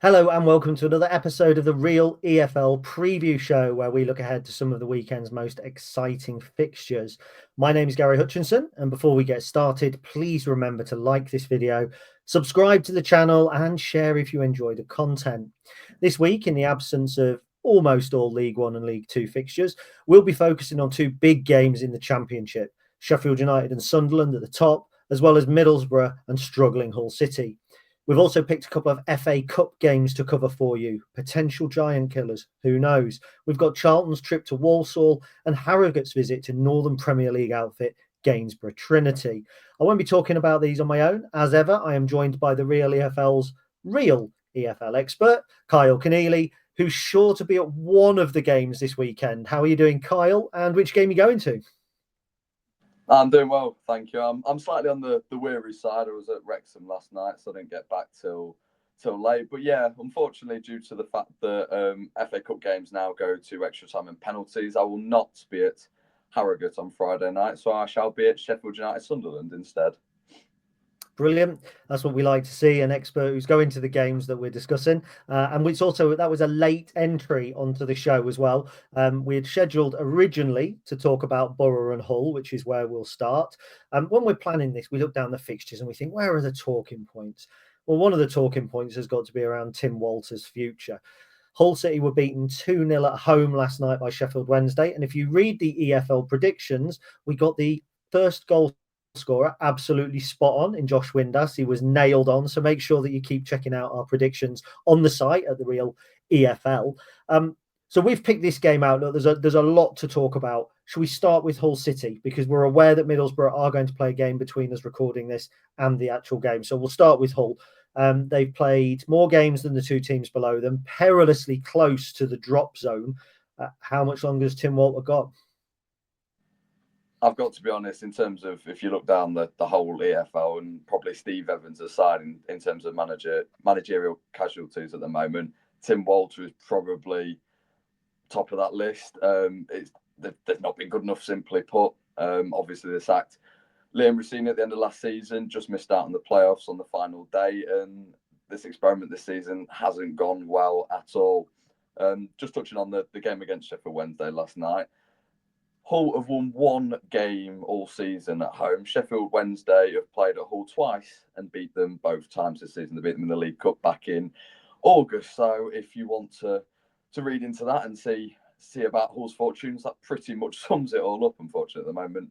Hello and welcome to another episode of the Real EFL Preview Show, where we look ahead to some of the weekend's most exciting fixtures. My name is Gary Hutchinson, and before we get started, please remember to like this video, subscribe to the channel, and share if you enjoy the content. This week, in the absence of almost all League One and League Two fixtures, we'll be focusing on two big games in the Championship: Sheffield United and Sunderland at the top, as well as Middlesbrough and struggling Hull City. We've also picked a couple of FA Cup games to cover for you. Potential giant killers, who knows? We've got Charlton's trip to Walsall and Harrogate's visit to Northern Premier League outfit Gainsborough Trinity. I won't be talking about these on my own. As ever, I am joined by the Real EFL's real EFL expert, Kyle Keneally, who's sure to be at one of the games this weekend. How are you doing, Kyle? And which game are you going to? I'm doing well, thank you. I'm slightly on the weary side. I was at Wrexham last night, so I didn't get back till late. But yeah, unfortunately, due to the fact that FA Cup games now go to extra time and penalties, I will not be at Harrogate on Friday night, so I shall be at Sheffield United Sunderland instead. Brilliant. That's what we like to see, an expert who's going to the games that we're discussing. And it's also, that was a late entry onto the show as well. We had scheduled originally to talk about Boro and Hull, which is where we'll start. When we're planning this, we look down the fixtures and we think, where are the talking points? Well, one of the talking points has got to be around Tim Walter's future. Hull City were beaten 2-0 at home last night by Sheffield Wednesday. And if you read the EFL predictions, we got the first goal scorer absolutely spot on in Josh Windass. He was nailed on, so make sure that you keep checking out our predictions on the site at the Real EFL. So we've picked this game out. Look, there's a lot to talk about. Should we start with Hull City, because we're aware that Middlesbrough are going to play a game between us recording this and the actual game? So we'll start with Hull. They've played more games than the two teams below them, perilously close to the drop zone. How much longer has Tim Walter got? I've got to be honest, in terms of, if you look down the whole EFL, and probably Steve Evans aside, in terms of managerial casualties at the moment, Tim Walter is probably top of that list. They've not been good enough, simply put. Obviously, they sacked Liam Rossini at the end of last season, just missed out on the playoffs on the final day, and this experiment this season hasn't gone well at all. Just touching on the game against Sheffield Wednesday last night, Hull have won one game all season at home. Sheffield Wednesday have played at Hull twice and beat them both times this season. They beat them in the League Cup back in August. So if you want to read into that and see about Hull's fortunes, that pretty much sums it all up, unfortunately, at the moment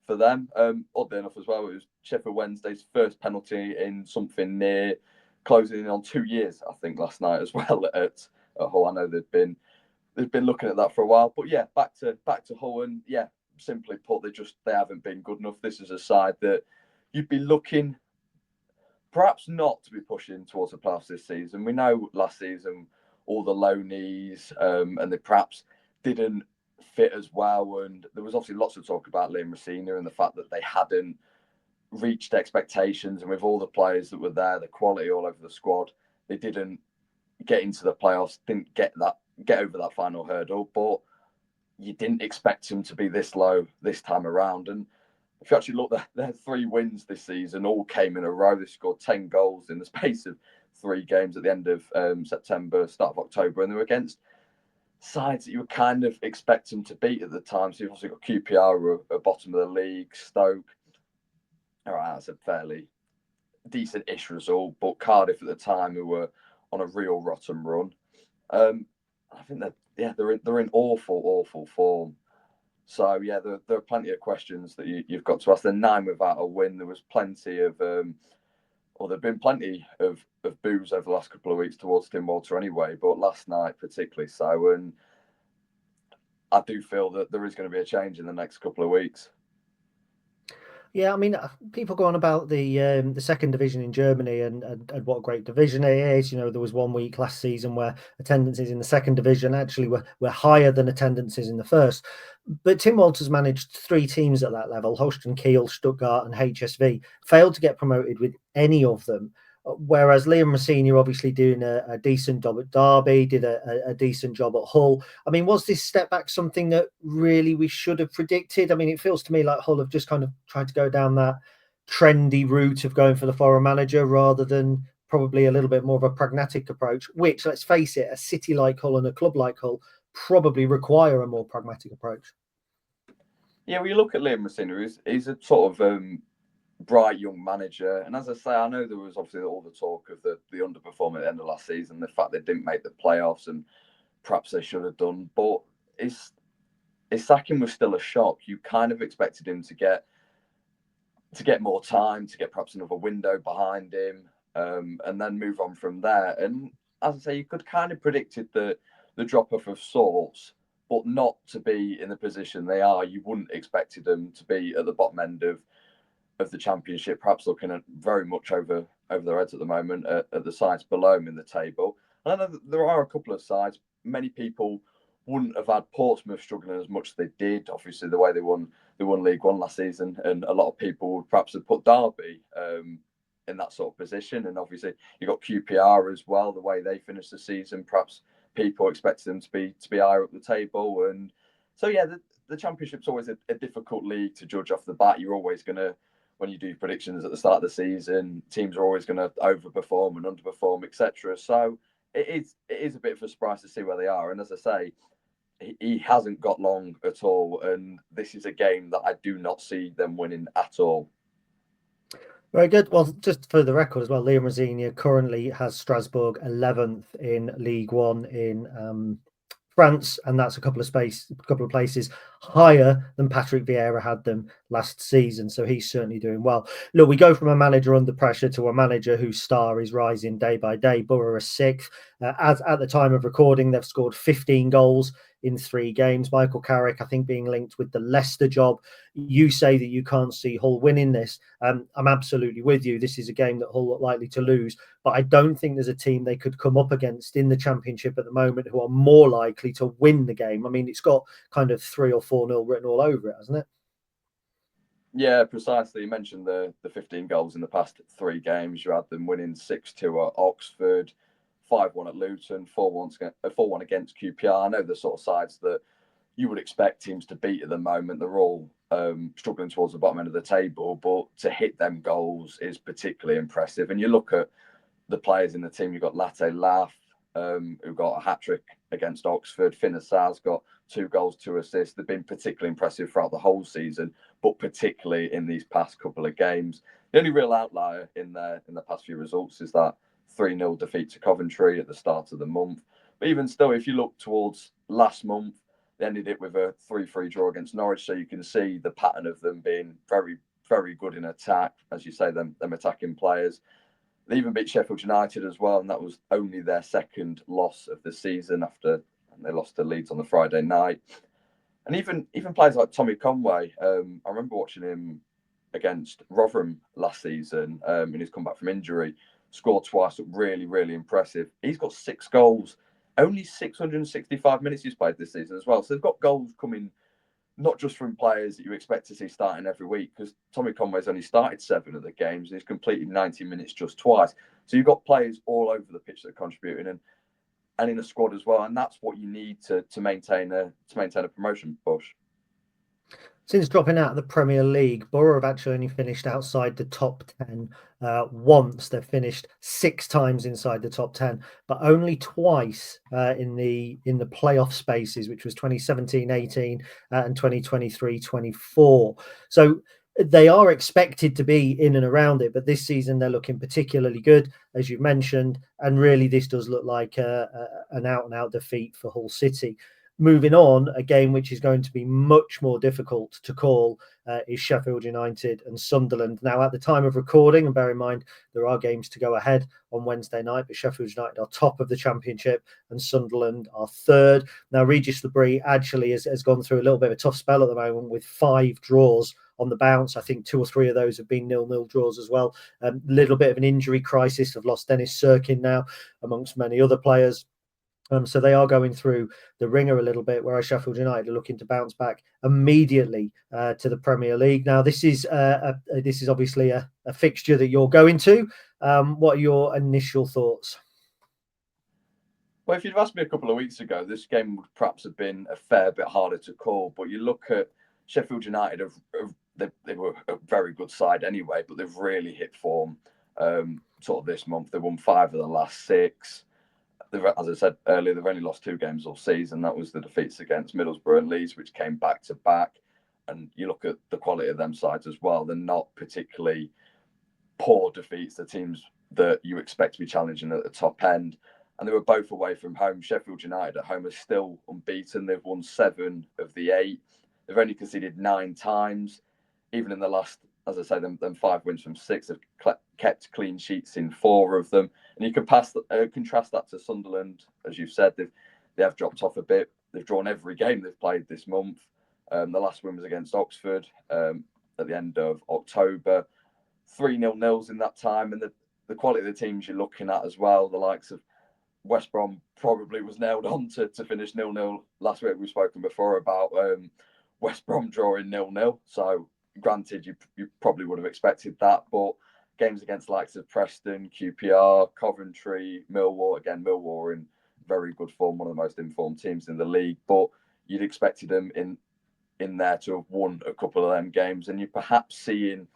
for them. Oddly enough as well, it was Sheffield Wednesday's first penalty in something near closing in on 2 years, I think, last night as well at Hull. I know they've been looking at that for a while, but yeah, back to Hull, and yeah, simply put, they haven't been good enough. This is a side that you'd be looking perhaps not to be pushing towards the playoffs this season. We know last season all the loanees, and they perhaps didn't fit as well, and there was obviously lots of talk about Liam Rossini and the fact that they hadn't reached expectations, and with all the players that were there, the quality all over the squad, they didn't get into the playoffs, didn't get over that final hurdle, but you didn't expect them to be this low this time around. And if you actually look, their 3 wins this season all came in a row. They scored 10 goals in the space of 3 games at the end of September, start of October, and they were against sides that you would kind of expect them to beat at the time. So you've also got QPR at bottom of the league, Stoke. All right, that's a fairly decent-ish result, but Cardiff at the time, who were on a real rotten run. I think they're in awful form. So yeah, there are plenty of questions that you've got to ask. They're 9 without a win. There was plenty of, there've been plenty of boos over the last couple of weeks towards Tim Walter anyway, but last night particularly so. And I do feel that there is going to be a change in the next couple of weeks. Yeah, I mean, people go on about the second division in Germany and what a great division it is. You know, there was 1 week last season where attendances in the second division actually were higher than attendances in the first. But Tim Walter's managed 3 teams at that level: Holstein Kiel, Stuttgart, and HSV. Failed to get promoted with any of them. Whereas Liam Rossini obviously doing a decent job at Derby, did a decent job at Hull. I mean, was this step back something that really we should have predicted? I mean, it feels to me like Hull have just kind of tried to go down that trendy route of going for the foreign manager rather than probably a little bit more of a pragmatic approach, which, let's face it, a city like Hull and a club like Hull probably require a more pragmatic approach. Yeah, well, you look at Liam Messina, he's a sort of bright young manager. And as I say, I know there was obviously all the talk of the underperforming at the end of last season, the fact they didn't make the playoffs, and perhaps they should have done. But his sacking was still a shock. You kind of expected him to get more time, to get perhaps another window behind him, and then move on from there. And as I say, you could kind of predicted the drop off of sorts, but not to be in the position they are. You wouldn't expected them to be at the bottom end of the championship, perhaps looking at very much over their heads at the moment at the sides below them in the table. And I know that there are a couple of sides. Many people wouldn't have had Portsmouth struggling as much as they did. Obviously, the way they won League One last season, and a lot of people would perhaps have put Derby in that sort of position. And obviously, you got QPR as well. The way they finished the season, perhaps people expected them to be higher up the table. And so, yeah, the Championship's always a difficult league to judge off the bat. You're always going to, when you do predictions at the start of the season, teams are always going to overperform and underperform, etc. So it is a bit of a surprise to see where they are. And as I say, he hasn't got long at all, and this is a game that I do not see them winning at all. Very good. Well, just for the record as well, Liam Rosenior currently has Strasbourg 11th in League One in France, and that's a couple of places higher than Patrick Vieira had them last season. So he's certainly doing well. Look, we go from a manager under pressure to a manager whose star is rising day by day. Boro are 6th. As at the time of recording, they've scored 15 goals in 3 games. Michael Carrick, I think, being linked with the Leicester job. You say that you can't see Hull winning this. I'm absolutely with you. This is a game that Hull are likely to lose, but I don't think there's a team they could come up against in the Championship at the moment who are more likely to win the game. I mean, it's got kind of 3 or 4-0 written all over it, hasn't it? Yeah, precisely. You mentioned the 15 goals in the past 3 games. You had them winning 6-2 at Oxford, 5-1 at Luton, 4-1 against QPR. I know the sort of sides that you would expect teams to beat at the moment. They're all struggling towards the bottom end of the table, but to hit them goals is particularly impressive. And you look at the players in the team, you've got Latte Laugh, who got a hat-trick against Oxford. Finn Assar's got 2 goals, 2 assists. They've been particularly impressive throughout the whole season, but particularly in these past couple of games. The only real outlier in the past few results is that 3-0 defeat to Coventry at the start of the month. But even still, if you look towards last month, they ended it with a 3-3 draw against Norwich. So you can see the pattern of them being very, very good in attack. As you say, them attacking players. They even beat Sheffield United as well, and that was only their 2nd loss of the season after they lost to Leeds on the Friday night. And even players like Tommy Conway, I remember watching him against Rotherham last season, and he's come back from injury, scored twice, looked really, really impressive. He's got 6 goals, only 665 minutes he's played this season as well. So they've got goals coming not just from players that you expect to see starting every week, because Tommy Conway's only started 7 of the games and he's completed 90 minutes just twice. So you've got players all over the pitch that are contributing and in a squad as well, and that's what you need to maintain a promotion push. Since dropping out of the Premier League, Boro have actually only finished outside the top 10 once. They've finished 6 times inside the top 10, but only twice in the playoff spaces, which was 2017-18 and 2023-24. So they are expected to be in and around it, but this season they're looking particularly good, as you've mentioned, and really this does look like an out-and-out defeat for Hull City. Moving on, a game which is going to be much more difficult to call is Sheffield United and Sunderland. Now, at the time of recording, and bear in mind there are games to go ahead on Wednesday night, but Sheffield United are top of the Championship and Sunderland are 3rd. Now, Regis Lebris actually has gone through a little bit of a tough spell at the moment with 5 draws on the bounce. I think 2 or 3 of those have been 0-0 draws as well. A little bit of an injury crisis. Have lost Dennis Serkin now, amongst many other players. So they are going through the ringer a little bit, whereas Sheffield United are looking to bounce back immediately to the Premier League. Now, this is obviously a fixture that you're going to. What are your initial thoughts? Well, if you'd asked me a couple of weeks ago, this game would perhaps have been a fair bit harder to call. But you look at Sheffield United, they were a very good side anyway, but they've really hit form. sort of this month. They won 5 of the last 6. As I said earlier, they've only lost 2 games all season. That was the defeats against Middlesbrough and Leeds, which came back to back. And you look at the quality of them sides as well. They're not particularly poor defeats. They're teams that you expect to be challenging at the top end. And they were both away from home. Sheffield United at home are still unbeaten. They've won 7 of the 8. They've only conceded 9 times. Even in the last, as I say, them 5 wins from 6, they've kept clean sheets in 4 of them. And you can contrast that to Sunderland, as you've said. They have dropped off a bit. They've drawn every game they've played this month. The last win was against Oxford at the end of October. 3-0 nils in that time. And the quality of the teams you're looking at as well, the likes of West Brom probably was nailed on to finish 0-0 last week. We've spoken before about West Brom drawing 0-0. So granted, you probably would have expected that, but games against the likes of Preston, QPR, Coventry, Millwall. Again, Millwall are in very good form, one of the most informed teams in the league, but you'd expected them in there to have won a couple of them games, and you're perhaps seeing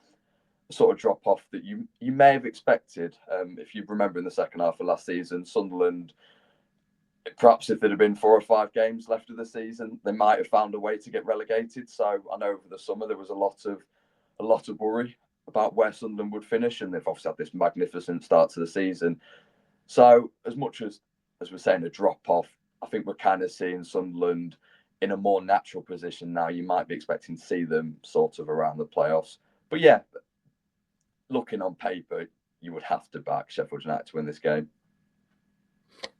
a sort of drop off that you may have expected. If you remember in the second half of last season, Sunderland, perhaps if there'd have been 4 or 5 games left of the season, they might have found a way to get relegated. So I know over the summer there was a lot of worry about where Sunderland would finish, and they've obviously had this magnificent start to the season. So as much as we're saying a drop off, I think we're kind of seeing Sunderland in a more natural position now. You might be expecting to see them sort of around the playoffs. But yeah, looking on paper, you would have to back Sheffield United to win this game.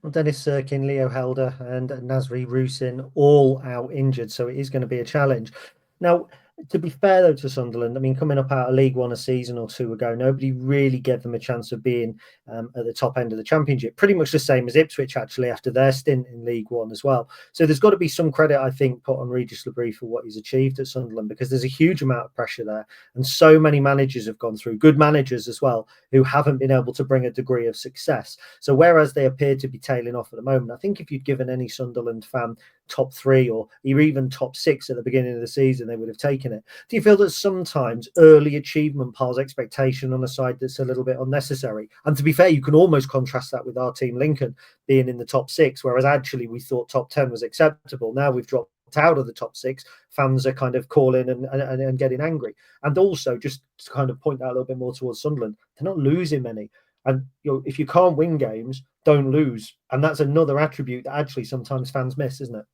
Well, Dennis Sirkin, Leo Helder and Nasri Rusin all out injured, so it is going to be a challenge. Now, to be fair, though, to Sunderland, I mean, coming up out of League One a season or 2 ago, nobody really gave them a chance of being at the top end of the Championship. Pretty much the same as Ipswich, actually, after their stint in League One as well. So there's got to be some credit, I think, put on Regis Labrie for what he's achieved at Sunderland, because there's a huge amount of pressure there. And so many managers have gone through, good managers as well, who haven't been able to bring a degree of success. So whereas they appear to be tailing off at the moment, I think if you'd given any Sunderland fan top 3 or even top 6 at the beginning of the season, they would have taken it. Do you feel that sometimes early achievement piles expectation on a side that's a little bit unnecessary? And to be fair, you can almost contrast that with our team Lincoln being in the top 6, whereas actually we thought top 10 was acceptable. Now we've dropped out of the top 6. Fans are kind of calling and getting angry. And also, just to kind of point that a little bit more towards Sunderland, they're not losing many. And if you can't win games, don't lose. And that's another attribute that actually sometimes fans miss, isn't it?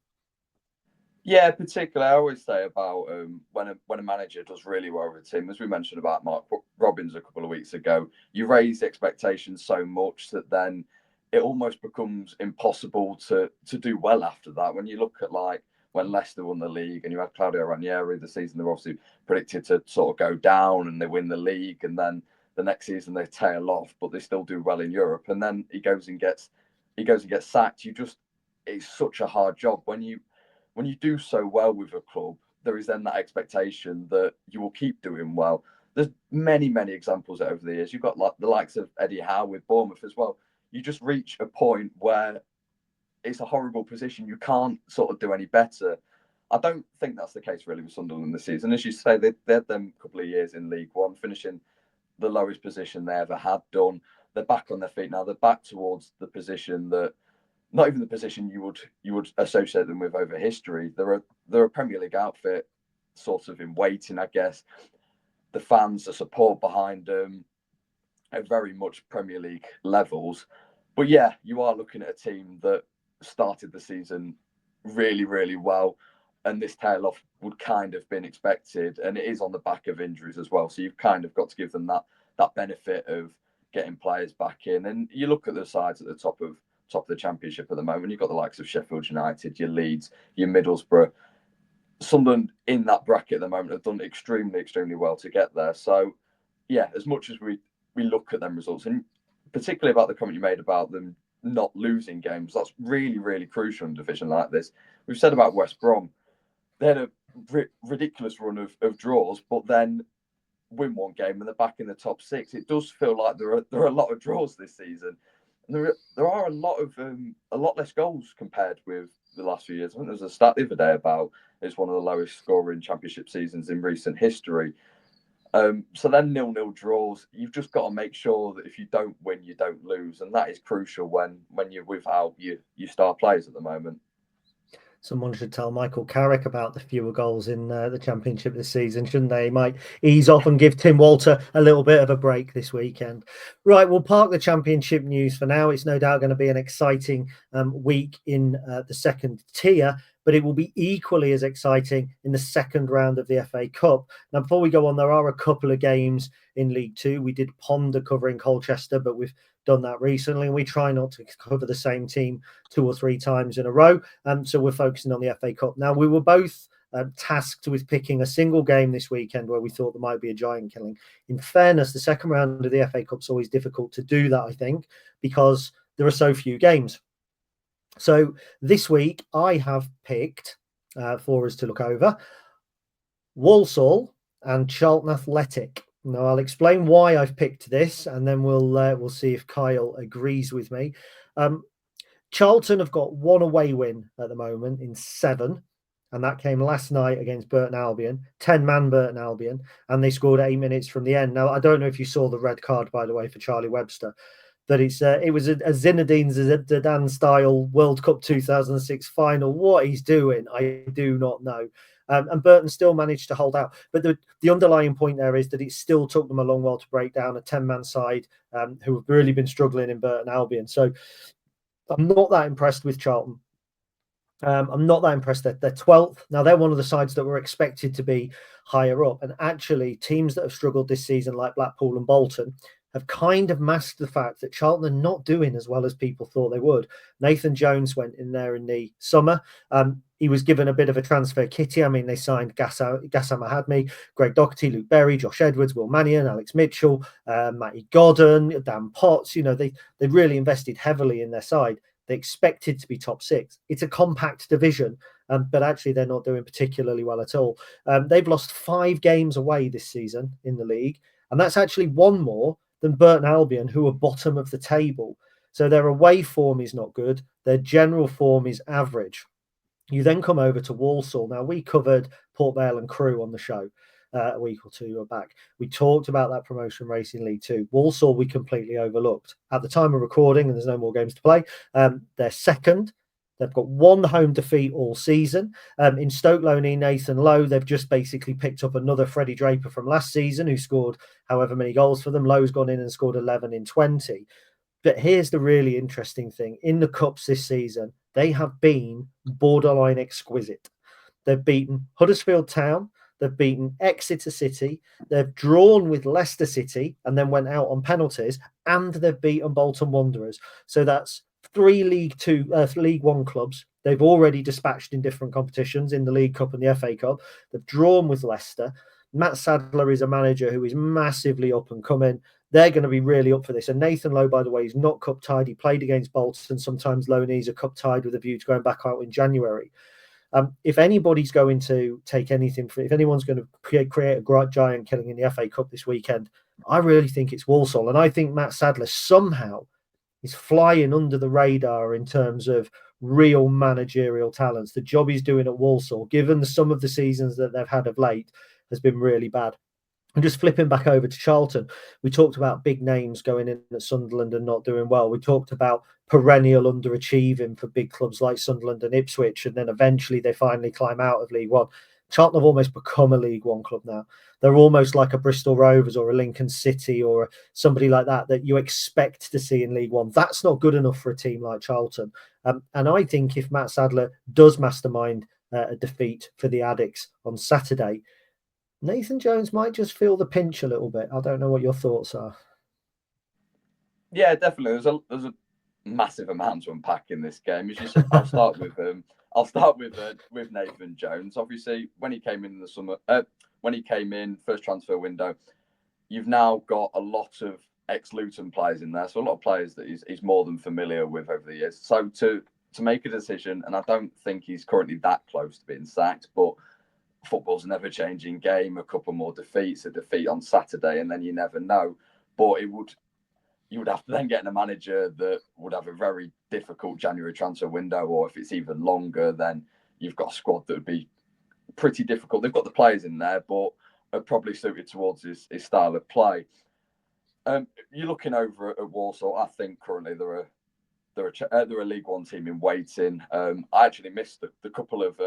Yeah, particularly I always say about when a manager does really well with a team, as we mentioned about Mark Robins a couple of weeks ago, you raise the expectations so much that then it almost becomes impossible to do well after that. When you look at like when Leicester won the league and you had Claudio Ranieri, the season they're obviously predicted to sort of go down and they win the league, and then the next season they tail off, but they still do well in Europe, and then he goes and gets sacked. It's such a hard job when you do so well with a club. There is then that expectation that you will keep doing well. There's many examples over the years. You've got like the likes of Eddie Howe with Bournemouth as well. You just reach a point where it's a horrible position. You can't sort of do any better. I don't think that's the case really with Sunderland this season. As you say, they had them a couple of years in League One, finishing the lowest position they ever had done. They're back on their feet now. They're back towards the position that, not even the position you would associate them with over history. They're a Premier League outfit, sort of in waiting, I guess. The fans, the support behind them, are very much Premier League levels. But yeah, you are looking at a team that started the season really well, and this tail off would kind of been expected, and it is on the back of injuries as well. So you've kind of got to give them that benefit of getting players back in. And you look at the sides at the top of the Championship at the moment. You've got the likes of Sheffield United, your Leeds, your Middlesbrough. Sunderland in that bracket at the moment have done extremely well to get there. So yeah, as much as we look at them results, and particularly about the comment you made about them not losing games, that's really crucial in a division like this. We've said about West Brom, they had a ridiculous run of draws, but then win one game and they're back in the top 6. It does feel like there are a lot of draws this season. And there are a lot less goals compared with the last few years. I think there was a stat the other day about it's one of the lowest scoring Championship seasons in recent history. So then 0-0 draws. You've just got to make sure that if you don't win, you don't lose, and that is crucial when you're without your star players at the moment. Someone should tell Michael Carrick about the fewer goals in the Championship this season, shouldn't they? He might ease off and give Tim Walter a little bit of a break this weekend. Right, we'll park the Championship news for now. It's no doubt going to be an exciting week in the second tier, but it will be equally as exciting in the second round of the FA Cup. Now, before we go on, there are a couple of games in League Two. We did ponder covering Colchester, but we've done that recently, and we try not to cover the same team 2 or 3 times in a row. So we're focusing on the FA Cup. Now, we were both tasked with picking a single game this weekend where we thought there might be a giant killing. In fairness, the second round of the FA Cup's always difficult to do that, I think, because there are so few games. So this week, I have picked, for us to look over, Walsall and Charlton Athletic. Now, I'll explain why I've picked this, and then we'll see if Kyle agrees with me. Charlton have got 1 away win at the moment in 7, and that came last night against Burton Albion, 10-man Burton Albion, and they scored 8 minutes from the end. Now, I don't know if you saw the red card, by the way, for Charlie Webster, but it was a Zinedine Zidane-style World Cup 2006 final. What he's doing, I do not know. And Burton still managed to hold out. But the underlying point there is that it still took them a long while to break down a 10-man side who have really been struggling in Burton Albion. So I'm not that impressed with Charlton. I'm not that impressed that they're 12th. Now, they're one of the sides that were expected to be higher up. And actually, teams that have struggled this season, like Blackpool and Bolton, have kind of masked the fact that Charlton are not doing as well as people thought they would. Nathan Jones went in there in the summer. He was given a bit of a transfer kitty. I mean, they signed Gassam Mahadmi, Greg Doherty, Luke Berry, Josh Edwards, Will Mannion, Alex Mitchell, Matty Godden, Dan Potts. You know, they really invested heavily in their side. They expected to be top 6. It's a compact division, but actually they're not doing particularly well at all. They've lost 5 games away this season in the league, and that's actually 1 more than Burton Albion, who are bottom of the table. So their away form is not good. Their general form is average. You then come over to Walsall. Now, we covered Port Vale and Crewe on the show a week or 2 back. We talked about that promotion race in League Two. Walsall we completely overlooked. At the time of recording, and there's no more games to play, they're second. They've got 1 home defeat all season. In Stoke loanee Nathan Lowe, they've just basically picked up another Freddie Draper from last season who scored however many goals for them. Lowe's gone in and scored 11 in 20. But here's the really interesting thing. In the Cups this season, they have been borderline exquisite. They've beaten Huddersfield Town. They've beaten Exeter City. They've drawn with Leicester City and then went out on penalties. And they've beaten Bolton Wanderers. So that's 3 League One clubs they've already dispatched in different competitions in the League Cup and the FA Cup. They've drawn with Leicester. Matt Sadler is a manager who is massively up and coming. They're going to be really up for this. And Nathan Lowe, by the way, is not cup tied. He played against Bolton. Sometimes loanees are cup tied with a view to going back out in January. If anybody's going to take anything, if anyone's going to create a giant killing in the FA Cup this weekend, I really think it's Walsall. And I think Matt Sadler somehow is flying under the radar in terms of real managerial talents. The job he's doing at Walsall, given some of the seasons that they've had of late, has been really bad. And just flipping back over to Charlton, we talked about big names going in at Sunderland and not doing well. We talked about perennial underachieving for big clubs like Sunderland and Ipswich, and then eventually they finally climb out of League One. Charlton have almost become a League One club now. They're almost like a Bristol Rovers or a Lincoln City or somebody like that you expect to see in League One. That's not good enough for a team like Charlton. And I think if Matt Sadler does mastermind a defeat for the Addicts on Saturday, Nathan Jones might just feel the pinch a little bit. I don't know what your thoughts are. Yeah, definitely. There's a massive amount to unpack in this game. As you said, I'll start with Nathan Jones. Obviously, when he came in the summer, when he came in first transfer window, you've now got a lot of ex-Luton players in there, so a lot of players that he's more than familiar with over the years. So to make a decision, and I don't think he's currently that close to being sacked, but football's an ever-changing game. A couple more defeats, a defeat on Saturday, and then you never know. But you would have to then get a manager that would have a very difficult January transfer window, or if it's even longer, then you've got a squad that would be pretty difficult. They've got the players in there, but probably suited towards his style of play. You're looking over at Walsall. I think currently they're a League One team in waiting. I actually missed the couple of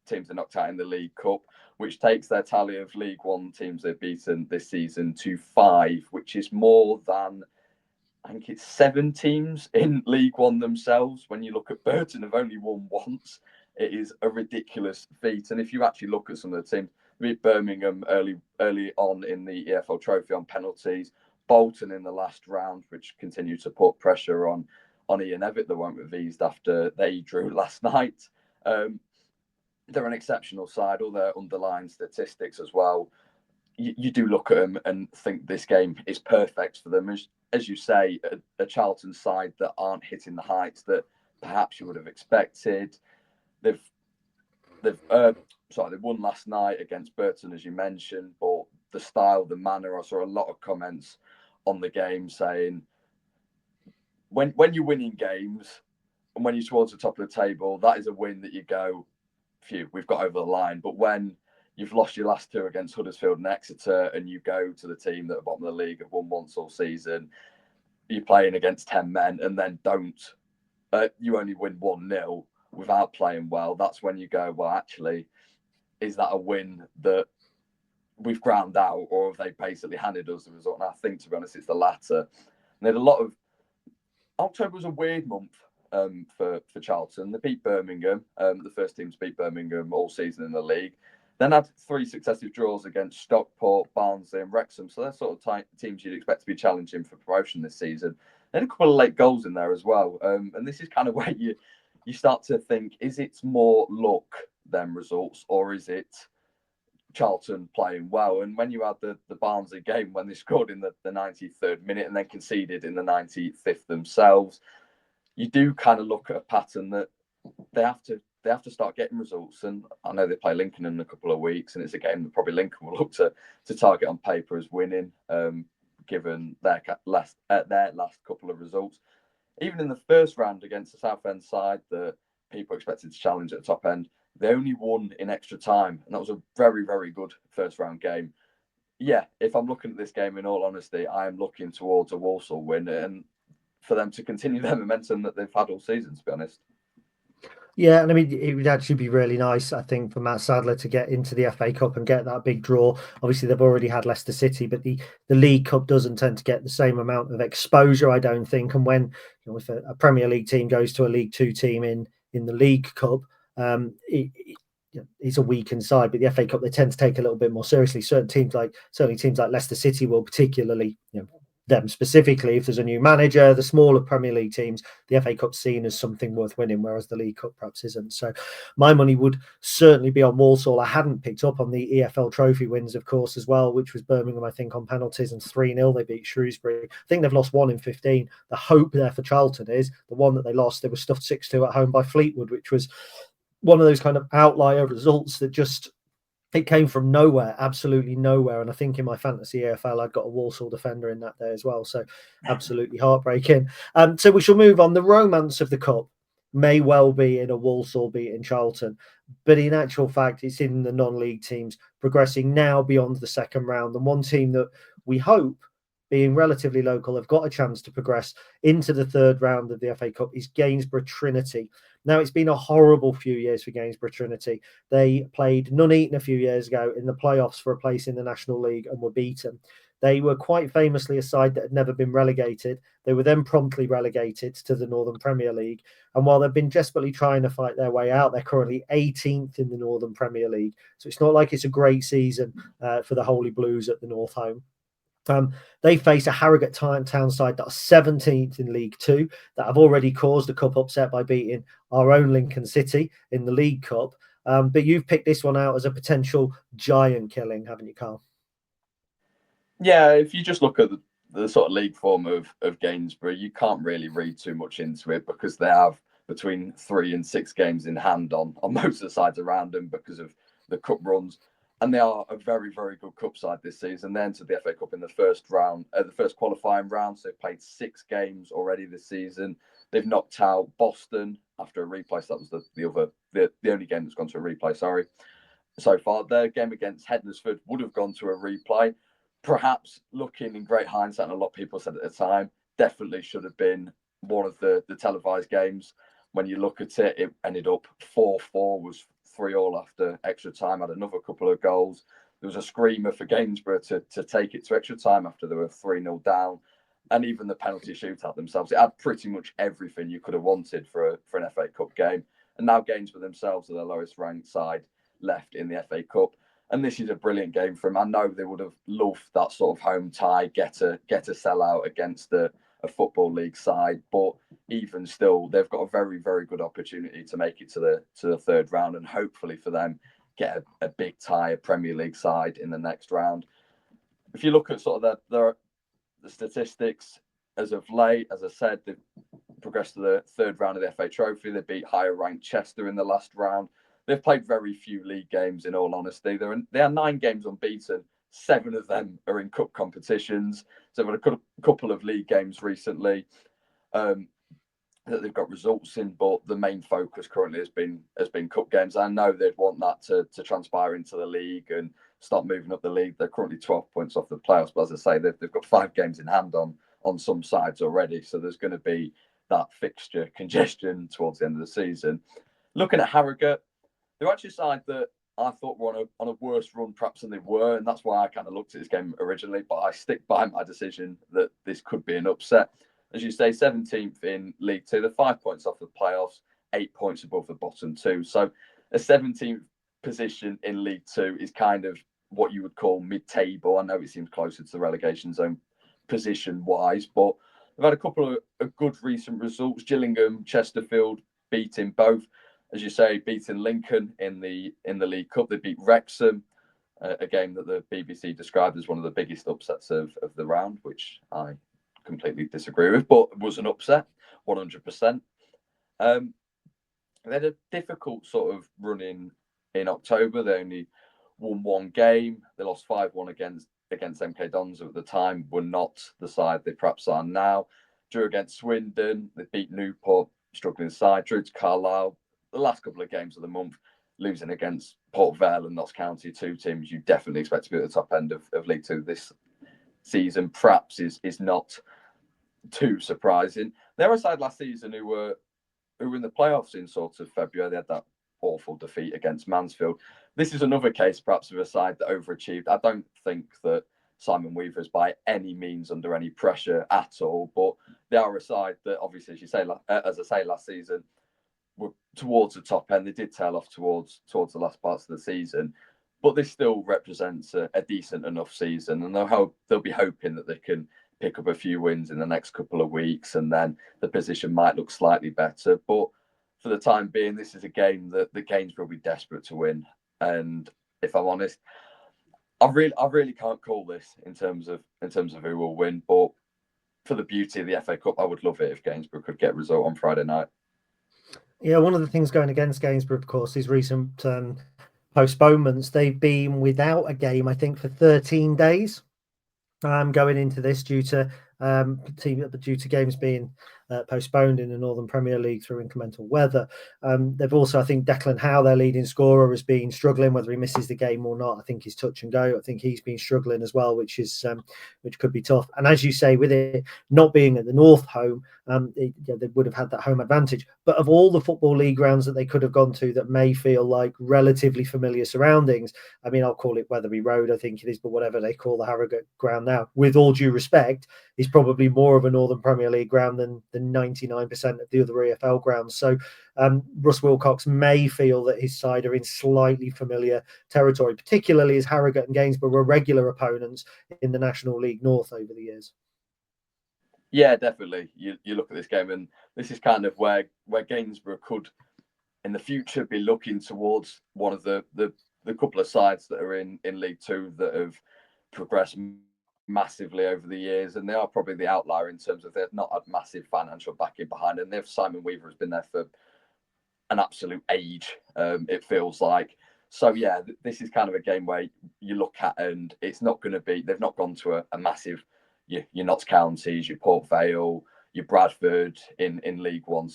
teams they knocked out in the League Cup, which takes their tally of League One teams they've beaten this season to 5, which is more than, I think it's 7 teams in League One themselves. When you look at Burton, have only won once. It is a ridiculous feat. And if you actually look at some of the teams, beat Birmingham early on in the EFL Trophy on penalties, Bolton in the last round, which continued to put pressure on Ian Evatt. They weren't revised after they drew last night. They're an exceptional side. All their underlying statistics as well. You do look at them and think this game is perfect for them. As you say, a Charlton side that aren't hitting the heights that perhaps you would have expected. They've won last night against Burton, as you mentioned, but the style, the manner, I saw a lot of comments on the game saying when you're winning games and when you're towards the top of the table, that is a win that you go, phew, we've got over the line. But when you've lost your last 2 against Huddersfield and Exeter and you go to the team that are bottom of the league, have won once all season, you're playing against 10 men and then you only win 1-0 without playing well, that's when you go, well, actually, is that a win that we've ground out, or have they basically handed us the result? And I think, to be honest, it's the latter. And they had a lot of... October was a weird month for Charlton. They beat Birmingham, the first team to beat Birmingham all season in the league. Then had 3 successive draws against Stockport, Barnsley and Wrexham. So they're sort of teams you'd expect to be challenging for promotion this season. They had a couple of late goals in there as well. And this is kind of where you start to think, is it more luck than results, or is it Charlton playing well? And when you had the Barnsley game, when they scored in the 93rd minute and then conceded in the 95th themselves, you do kind of look at a pattern that they have to start getting results. And I know they play Lincoln in a couple of weeks, and it's a game that probably Lincoln will look to target on paper as winning, given their last couple of results. Even in the first round against the Southend side that people expected to challenge at the top end, they only won in extra time, and that was a very, very good first round game. Yeah, if I'm looking at this game, in all honesty, I am looking towards a Walsall win, and for them to continue their momentum that they've had all season, to be honest. Yeah, and I mean, it would actually be really nice, I think, for Matt Sadler to get into the FA Cup and get that big draw. Obviously, they've already had Leicester City, but the League Cup doesn't tend to get the same amount of exposure, I don't think. And when, if a Premier League team goes to a League Two team in the League Cup, it's a weakened side. But the FA Cup, they tend to take a little bit more seriously. Certainly teams like Leicester City will, particularly, them specifically, if there's a new manager. The smaller Premier League teams, the FA Cup's seen as something worth winning, whereas the League Cup perhaps isn't. So my money would certainly be on Walsall. I hadn't picked up on the EFL Trophy wins, of course, as well, which was Birmingham, I think, on penalties, and 3-0 they beat Shrewsbury. I think they've lost 1 in 15. The hope there for Charlton is the one that they lost, they were stuffed 6-2 at home by Fleetwood, which was one of those kind of outlier results that just... it came from nowhere, absolutely nowhere. And I think in my fantasy AFL, I'd got a Walsall defender in that day as well. So absolutely heartbreaking. So we shall move on. The romance of the Cup may well be in a Walsall beating Charlton, but in actual fact, it's in the non-league teams progressing now beyond the second round. And one team that we hope, being relatively local, have got a chance to progress into the third round of the FA Cup is Gainsborough Trinity. Now, it's been a horrible few years for Gainsborough Trinity. They played Nuneaton a few years ago in the playoffs for a place in the National League and were beaten. They were quite famously a side that had never been relegated. They were then promptly relegated to the Northern Premier League. And while they've been desperately trying to fight their way out, they're currently 18th in the Northern Premier League. So it's not like it's a great season for the Holy Blues at the North Home. They face a Harrogate Town side that are 17th in League Two, that have already caused a cup upset by beating our own Lincoln City in the League Cup. But you've picked this one out as a potential giant killing, haven't you, Carl? Yeah, if you just look at the sort of league form of Gainsborough, you can't really read too much into it, because they have between 3 and 6 games in hand on most of the sides around them because of the cup runs. And they are a very, very good cup side this season. They entered the FA Cup in the first round, the first qualifying round. So they've played 6 games already this season. They've knocked out Boston after a replay. So that was the only game that's gone to a replay. Sorry. so far. Their game against Hednesford would have gone to a replay. Perhaps looking in great hindsight, and a lot of people said at the time, definitely should have been one of the televised games. When you look at it, it ended up 4-4, was 3-3 after extra time, had another couple of goals. There was a screamer for Gainsborough to take it to extra time after they were 3-0 down. And even the penalty shootout themselves, it had pretty much everything you could have wanted for an FA Cup game. And now Gainsborough themselves are the lowest ranked side left in the FA Cup. And this is a brilliant game for them. I know they would have loved that sort of home tie, get a sellout against a Football League side. But even still, they've got a very, very good opportunity to make it to the third round, and hopefully for them, get a big tie, a Premier League side in the next round. If you look at sort of the statistics as of late, as I said, they've progressed to the third round of the FA Trophy. They beat higher ranked Chester in the last round. They've played very few league games, in all honesty. They are 9 games unbeaten. 7 of them are in cup competitions. So they've had a couple of league games recently that they've got results in, but the main focus currently has been cup games. I know they'd want that to transpire into the league and start moving up the league. They're currently 12 points off the playoffs, but as I say, they've got 5 games in hand on some sides already. So there's going to be that fixture congestion towards the end of the season. Looking at Harrogate, they're actually a side that I thought were on a worse run perhaps than they were, and that's why I kind of looked at this game originally, but I stick by my decision that this could be an upset. As you say, 17th in League Two, they're 5 points off the playoffs, 8 points above the bottom 2. So a 17th position in League Two is kind of what you would call mid-table. I know it seems closer to the relegation zone position-wise, but they've had a couple of good recent results. Gillingham, Chesterfield beating both. As you say, beating Lincoln in the League Cup. They beat Wrexham, a game that the BBC described as one of the biggest upsets of the round, which I completely disagree with, but was an upset, 100%. They had a difficult sort of run in October. They only won 1 game. They lost 5-1 against MK Dons, who at the time were not the side they perhaps are now. Drew against Swindon. They beat Newport, struggling side. Drew to Carlisle. The last couple of games of the month, losing against Port Vale and Notts County, 2 teams you definitely expect to be at the top end of League Two this season, perhaps is not too surprising. They were a side last season who were in the playoffs in sort of February. They had that awful defeat against Mansfield. This is another case perhaps of a side that overachieved. I don't think that Simon Weaver is by any means under any pressure at all, but they are a side that obviously, as I say, last season, were towards the top end. They did tail off towards the last parts of the season, but this still represents a decent enough season, and they'll be hoping that they can pick up a few wins in the next couple of weeks, and then the position might look slightly better. But for the time being, this is a game that the Gainsborough will be desperate to win. And if I'm honest, I really can't call this in terms of who will win. But for the beauty of the FA Cup, I would love it if Gainsborough could get a result on Friday night. Yeah, one of the things going against Gainsborough, of course, is recent postponements. They've been without a game, I think, for 13 days going into this due to games being postponed in the Northern Premier League through inclemental weather. They've also, I think, Declan Howe, their leading scorer, has been struggling, whether he misses the game or not. I think he's touch and go. I think he's been struggling as well, which could be tough. And as you say, with it not being at the North home, they would have had that home advantage. But of all the Football League grounds that they could have gone to that may feel like relatively familiar surroundings, I mean, I'll call it Wetherby Road, I think it is, but whatever they call the Harrogate ground now, with all due respect, is probably more of a Northern Premier League ground than 99% of the other EFL grounds. So Russ Wilcox may feel that his side are in slightly familiar territory, particularly as Harrogate and Gainsborough were regular opponents in the National League North over the years. Yeah, definitely. You look at this game, and this is kind of where Gainsborough could, in the future, be looking towards one of the couple of sides that are in League Two that have progressed massively over the years, and they are probably the outlier in terms of they've not had massive financial backing behind, and Simon Weaver has been there for an absolute age, it feels like. So yeah, this is kind of a game where you look at, and it's not going to be, they've not gone to a massive, your Notts Counties, your Port Vale, your Bradford in League One,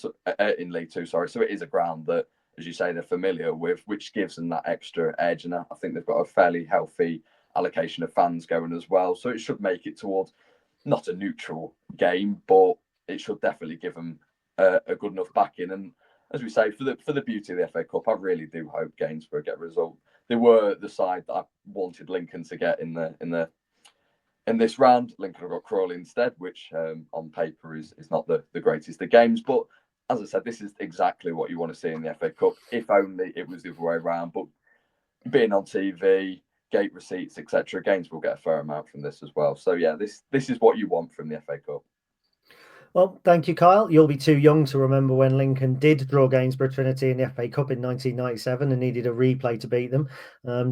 in League Two, sorry. So it is a ground that as you say, they're familiar with, which gives them that extra edge. And I think they've got a fairly healthy allocation of fans going as well. So it should make it towards not a neutral game, but it should definitely give them a good enough backing. And as we say, for the beauty of the FA Cup, I really do hope Gainsborough get a result. They were the side that I wanted Lincoln to get in this round. Lincoln have got Crawley instead, which on paper is not the greatest of games. But as I said, this is exactly what you want to see in the FA Cup. If only it was the other way around. But being on TV, gate receipts, etc., Gainsborough will get a fair amount from this as well. So yeah, this is what you want from the FA Cup. Well, thank you, Kyle. You'll be too young to remember when Lincoln did draw Gainsborough Trinity in the FA Cup in 1997 and needed a replay to beat them.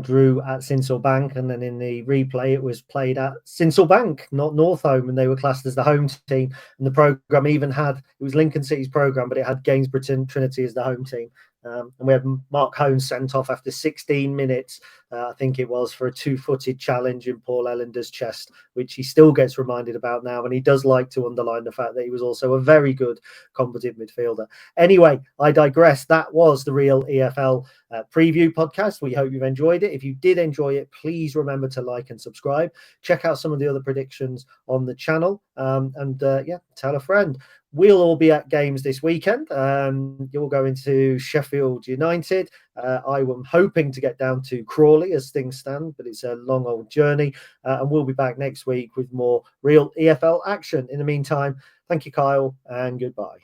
Drew at Sincil Bank, and then in the replay it was played at Sincil Bank, not Northholm, and they were classed as the home team. And the programme even had, it was Lincoln City's programme, but it had Gainsborough Trinity as the home team. And we had Mark Holmes sent off after 16 minutes, I think it was, for a two-footed challenge in Paul Ellender's chest, which he still gets reminded about now. And he does like to underline the fact that he was also a very good competent midfielder. Anyway, I digress. That was the Real EFL preview podcast. We hope you've enjoyed it. If you did enjoy it, please remember to like and subscribe. Check out some of the other predictions on the channel. Yeah, tell a friend. We'll all be at games this weekend. You'll go into Sheffield United. I am hoping to get down to Crawley as things stand, but it's a long old journey. And we'll be back next week with more Real EFL action. In the meantime, thank you, Kyle, and goodbye.